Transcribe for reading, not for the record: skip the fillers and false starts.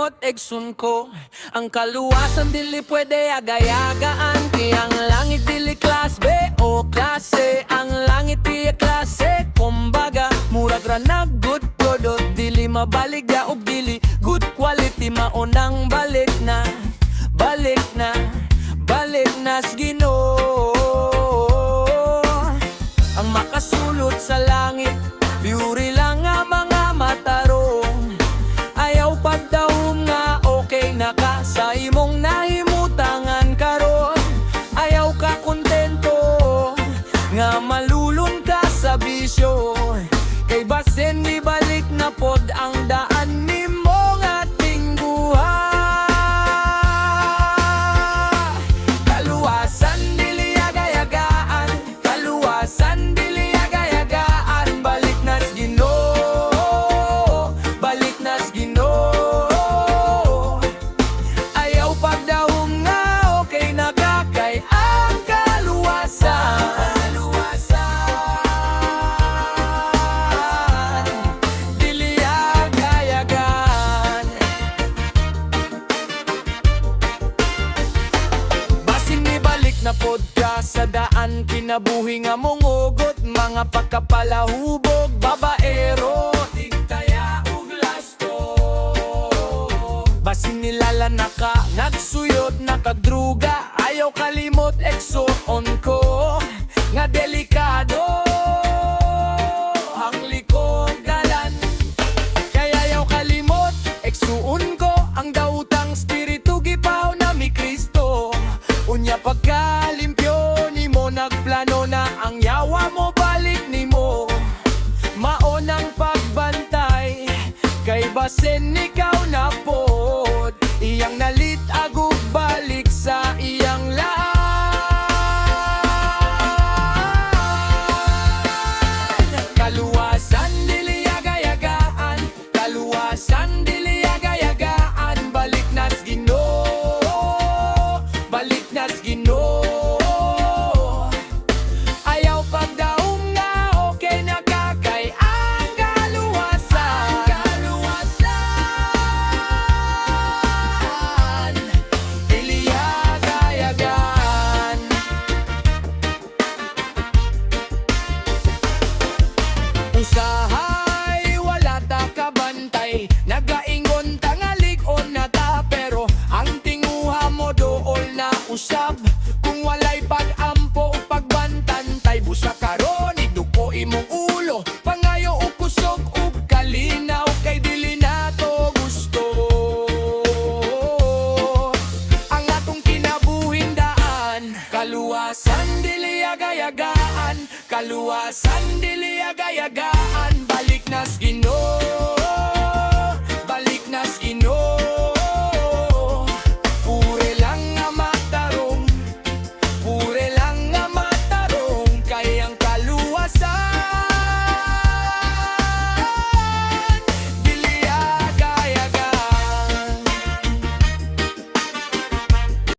kalimot egsun ko. Ang kaluwasan dili pwede agayagaan. Ti ang langit dili class B o klase. Ang langit ti klase. Kumbaga murag ra na good product. Dili mabaligya og dili good quality. Maunang balik na, balik na, balik na sa Ginoo. Ang makasulot sa langit, beauty lang nga mga matarong. Ayaw pagdahom nga okay na ka sa imong nahimutangan karon. Ayaw ka kontento nga malulun ka sa bisyo. Kay basen ni balik na pod ang daan nimo nga tingguha. Kaluwasan dili agayagaan, kaluwasan dili agayagaan. Balik na sa Ginoo, balik na sa Ginoo. Ayaw pagdahom nga okay na ka kay ang kaluwasan. Dili agayagan. Basin ni balik na pod ka sa daan. Kinabuhi nga mong ugot, mga pagkapalahubog, babaero, tigtaya ug lasto. Basin nilala na ka, nagsuyod, nakagdruga. Ayaw kalimot, exoon ko nga delikado ang likong galan. Kaya ayaw kalimot, exoon ko ang dautang spiritu gipaw na mi Kristo. Unya pagkalimpyo nimo, nagplano na ang yawa mo, balik nimo. Maonang pagbantay kay basen ikaw na pod. Iyang nalit agug balik sa iyang laan. Kaluwasan dili agayagaan, kaluwasan dili agayagaan. Balik na sa Ginoo, balik na sa Ginoo. Ayaw pagdahom nga okay na ka kay ang kaluwasan. Dili agayagan. Usahay wala ta kabantay, nagaingon tangalig-on na ta. Pero ang tinguha mo dool na usab. Kung walay pag-ampo o pagbantantay, busa karon igduko imong ulo. Pangayo o kusog o kalinaw kay dili na to gusto. Ang atong kinabuhin daan, kaluwasan dili agayagaan, kaluwasan dili agayagaan. Balik na sa Ginoo.